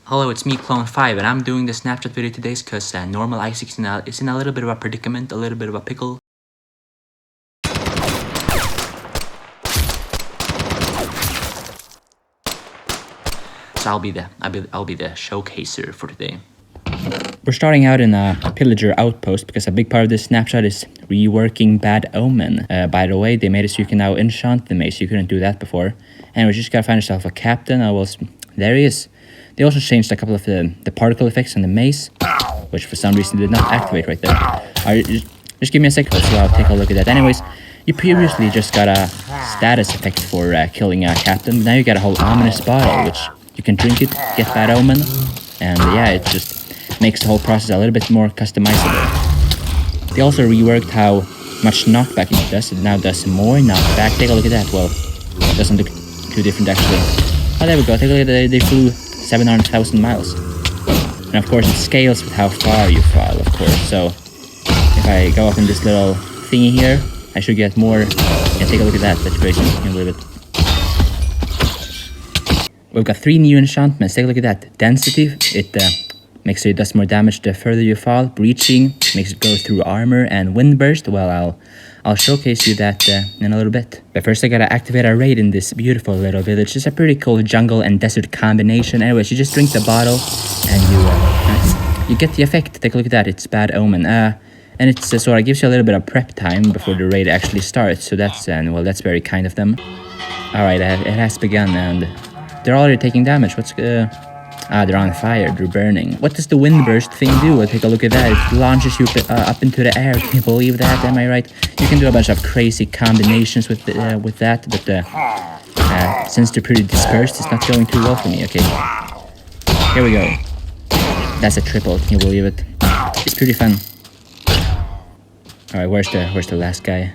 Hello, it's me, Clone5, and I'm doing the Snapshot video today because normal Isaac is in a little bit of a predicament, a little bit of a pickle. So I'll be the showcaser for today. We're starting out in a pillager outpost because a big part of this snapshot is reworking Bad Omen. By the way, they made it so you can now enchant the mace. You couldn't do that before. And we just gotta find yourself a captain. There he is. They also changed a couple of the particle effects on the mace, which for some reason did not activate right there. Just give me a sec, so I'll take a look at that. Anyways, you previously just got a status effect for killing a captain. Now you got a whole ominous bottle, which you can drink it, get Bad Omen, and yeah, it just makes the whole process a little bit more customizable. They also reworked how much knockback it does. It now does more knockback. Take a look at that. Well, it doesn't look too different actually. Oh, there we go. Take a look at that. They flew 700,000 miles. And of course, it scales with how far you fall, of course. So if I go up in this little thingy here, I should get more. Yeah, take a look at that. That's crazy. You can believe it. We've got 3 new enchantments. Take a look at that. Density. It makes it does more damage the further you fall. Breaching makes it go through armor, and windburst. Well, I'll showcase you that in a little bit. But first I gotta activate a raid in this beautiful little village. It's a pretty cool jungle and desert combination. Anyways, you just drink the bottle and you get the effect. Take a look at that. It's Bad Omen. And it's sort of gives you a little bit of prep time before the raid actually starts. So that's well, that's very kind of them. All right, it has begun, and they're already taking damage. They're on fire, they're burning. What does the windburst thing do? Well, take a look at that. It launches you up into the air. Can you believe that? Am I right? You can do a bunch of crazy combinations with that, but since they're pretty dispersed, it's not going too well for me. Okay, here we go. That's a triple. Can you believe it? It's pretty fun. All right, where's the last guy?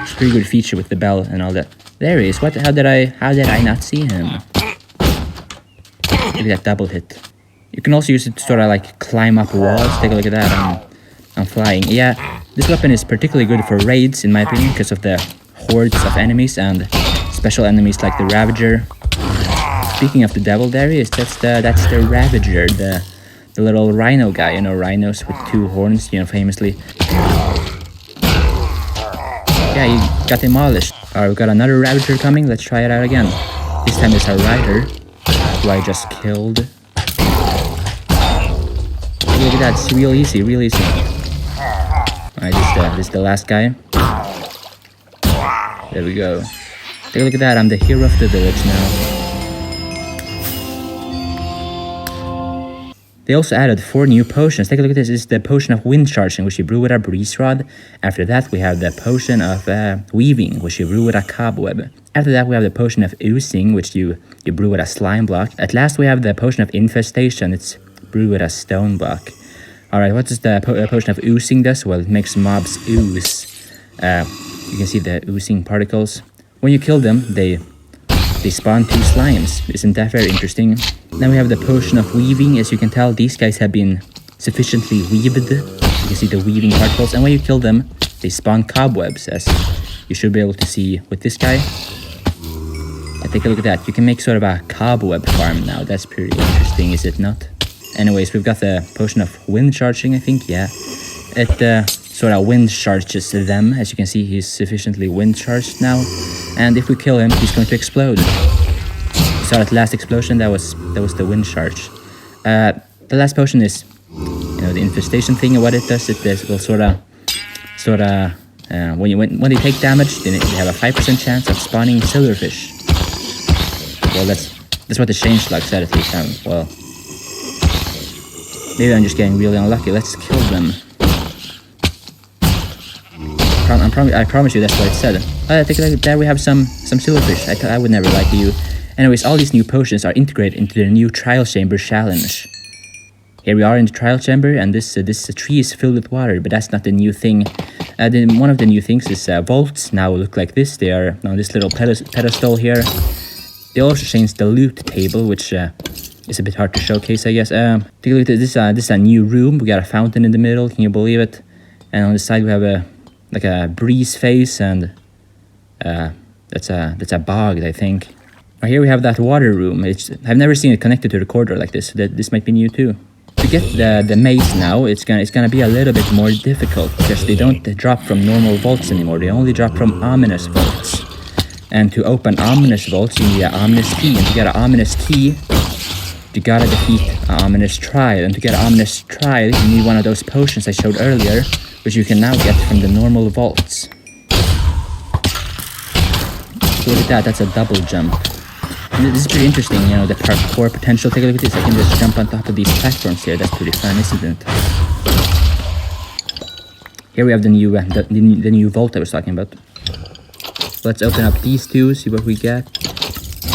It's a pretty good feature with the bell and all that. There he is. What? How did I not see him? Look at that double hit. You can also use it to sort of like climb up walls. Take a look at that. I'm flying. Yeah, this weapon is particularly good for raids in my opinion because of the hordes of enemies and special enemies like the Ravager. Speaking of the devil, there he is. That's the Ravager, the little rhino guy. You know, rhinos with 2 horns. You know, famously. Yeah, he got demolished. All right, we've got another Ravager coming. Let's try it out again. This time it's a rider. Who I just killed. Look at that, it's real easy, real easy. Alright, this is the last guy. There we go. Take a look at that, I'm the hero of the village now. They also added 4 new potions. Take a look at this. This is the potion of wind charging, which you brew with a breeze rod. After that, we have the potion of weaving, which you brew with a cobweb. After that, we have the potion of oozing, which you brew with a slime block. At last, we have the potion of infestation. It's brewed with a stone block. Alright, what does the potion of oozing does? Well, it makes mobs ooze. You can see the oozing particles. When you kill them, they spawn 2 slimes. Isn't that very interesting? Then we have the potion of weaving. As you can tell, these guys have been sufficiently weaved. You can see the weaving particles. And when you kill them, they spawn cobwebs, as you should be able to see with this guy. Take a look at that. You can make sort of a cobweb farm now. That's pretty interesting, is it not? Anyways, we've got the potion of wind charging, I think. Yeah. It sort of wind charges them. As you can see, he's sufficiently wind charged now. And if we kill him, he's going to explode. So that last explosion, that was the wind charge. The last potion is, you know, the infestation thing. And what it does, it will sort of when they take damage, then they have a 5% chance of spawning silverfish. Well, that's what the changelog said at least. Well, maybe I'm just getting really unlucky. Let's kill them. I promise you that's what it said. Take a look. There we have some silverfish. I would never lie to you. Anyways, all these new potions are integrated into the new trial chamber challenge. Here we are in the trial chamber, and this tree is filled with water, but that's not the new thing. One of the new things is vaults now look like this. They are on this little pedestal here. They also changed the loot table, which is a bit hard to showcase, I guess. Take a look at this. This is a new room. We got a fountain in the middle. Can you believe it? And on the side we have a breeze face, and that's a bog, I think. Here we have that water room. I've never seen it connected to the recorder like this. This might be new too. To get the maze now, it's gonna be a little bit more difficult because they don't drop from normal vaults anymore. They only drop from ominous vaults. And to open ominous vaults, you need an ominous key. And to get an ominous key, you gotta defeat an ominous trial. And to get an ominous trial, you need one of those potions I showed earlier, which you can now get from the normal vaults. Look at that, that's a double jump. And this is pretty interesting, you know, the parkour potential. Take a look at this, I can just jump on top of these platforms here. That's pretty fun, isn't it? Here we have the new vault I was talking about. Let's open up these two, see what we get.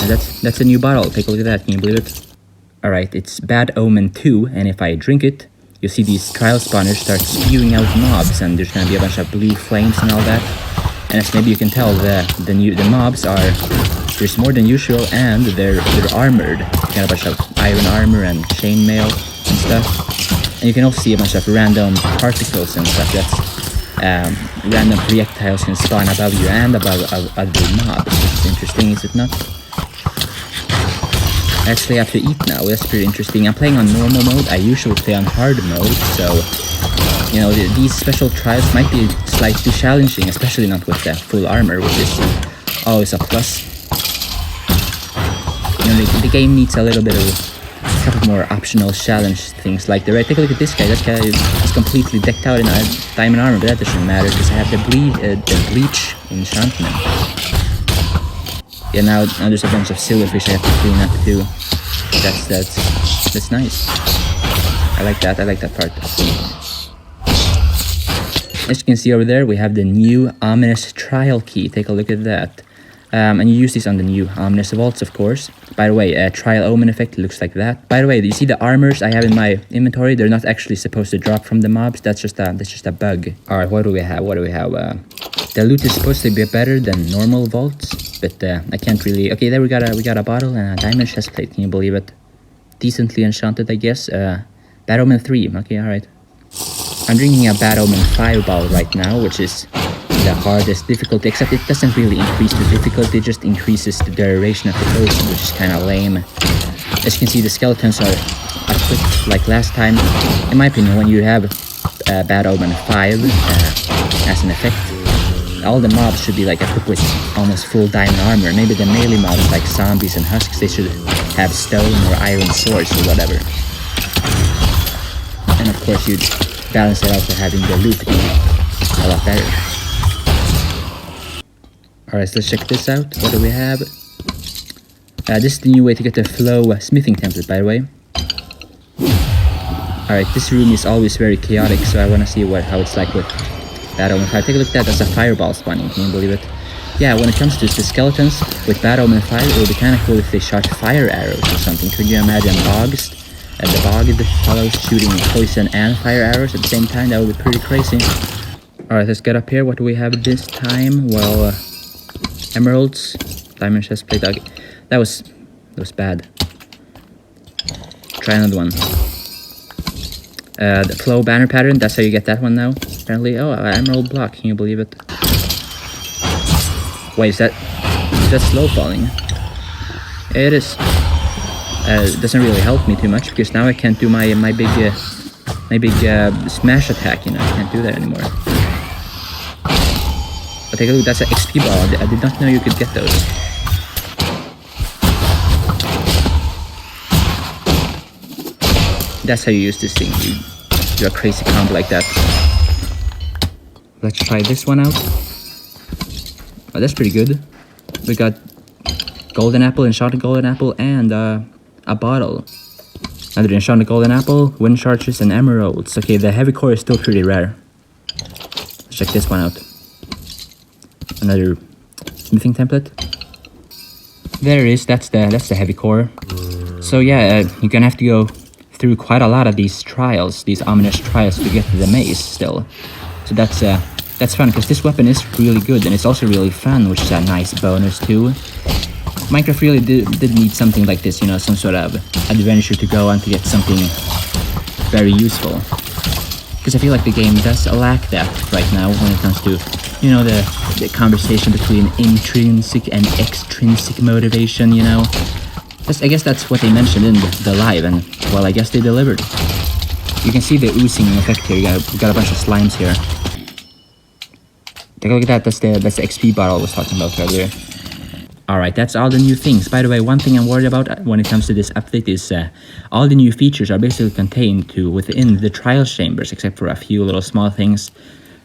And that's a new bottle, take a look at that, can you believe it? Alright, it's Bad Omen 2, and if I drink it, you'll see these trial spawners start spewing out mobs, and there's gonna be a bunch of blue flames and all that. And as maybe you can tell, the mobs are, there's more than usual, and they're armored. You got a bunch of iron armor and chainmail and stuff. And you can also see a bunch of random particles and stuff. That's random projectiles can spawn above you and above other mobs. It's interesting, is it not? I actually have to eat now. That's pretty interesting. I'm playing on normal mode. I usually play on hard mode, so you know, these special trials might be slightly challenging, especially not with the full armor, which is always a plus. You know, the game needs a little bit of a couple more optional challenge things like the right. Take a look at this guy. This guy is completely decked out in diamond armor, but that doesn't matter because I have the bleach enchantment. Yeah, now there's a bunch of silverfish I have to clean up too. That's nice. I like that part. As you can see over there, we have the new ominous trial key. Take a look at that. And you use this on the new ominous vaults, of course. By the way, trial omen effect looks like that. By the way, do you see the armors I have in my inventory? They're not actually supposed to drop from the mobs. That's just a bug. All right, what do we have? The loot is supposed to be better than normal vaults, but I can't really. Okay, there we got a bottle and a diamond chest plate. Can you believe it? Decently enchanted, I guess. Bad Omen 3. Okay, all right. I'm drinking a Bad Omen Fireball right now, which is the hardest difficulty, except it doesn't really increase the difficulty, it just increases the duration of the potion, which is kind of lame. As you can see, the skeletons are quick like last time. In my opinion, when you have Bad Omen 5 as an effect, all the mobs should be like equipped with almost full diamond armor. Maybe the melee mobs like zombies and husks, they should have stone or iron swords or whatever. And of course you'd balance it out for having the loot be a lot better. Alright, so let's check this out. What do we have? This is the new way to get the flow smithing template, by the way. Alright, this room is always very chaotic, so I want to see how it's like with Bad Omen 5. Take a look at that, that's a fireball spawning, can you believe it? Yeah, when it comes to the skeletons, with Bad Omen 5, it would be kind of cool if they shot fire arrows or something. Could you imagine bogs? The bog of the fellows shooting poison and fire arrows at the same time? That would be pretty crazy. Alright, let's get up here. What do we have this time? Well, emeralds, diamond chest plate. Okay. That was bad. Try another one. The flow banner pattern, that's how you get that one now, apparently. Oh, emerald block, can you believe it? Wait, is that slow falling? It is. It doesn't really help me too much because now I can't do my big smash attack, you know, I can't do that anymore. But take a look, that's an XP ball. I did not know you could get those. That's how you use this thing. You do a crazy combo like that. Let's try this one out. Oh, that's pretty good. We got golden apple, enchanted golden apple, and a bottle. Another enchanted golden apple, wind charges, and emeralds. Okay, the heavy core is still pretty rare. Let's check this one out. Another smithing template. There it is. That's the heavy core. So yeah, you're gonna have to go through quite a lot of these trials, these ominous trials, to get to the maze still. So that's fun because this weapon is really good and it's also really fun, which is a nice bonus too. Minecraft really did need something like this, you know, some sort of adventure to go on to get something very useful. Because I feel like the game does lack that right now when it comes to you know, the conversation between intrinsic and extrinsic motivation, you know. I guess that's what they mentioned in the live, and well, I guess they delivered. You can see the oozing effect here. We got a bunch of slimes here. Take a look at that. That's the XP bottle I was talking about earlier. Alright, that's all the new things. By the way, one thing I'm worried about when it comes to this update is all the new features are basically contained within the trial chambers, except for a few little small things.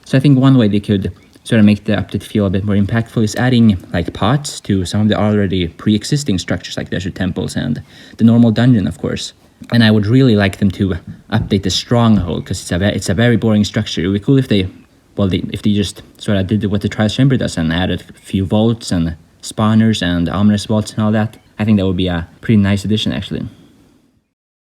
So I think one way they could sort of make the update feel a bit more impactful is adding like pots to some of the already pre-existing structures like desert temples and the normal dungeon, of course. And I would really like them to update the stronghold, because it's a very boring structure. It would be cool if they just sort of did what the trial chamber does and added a few vaults and spawners and ominous vaults and all that. I think that would be a pretty nice addition, actually.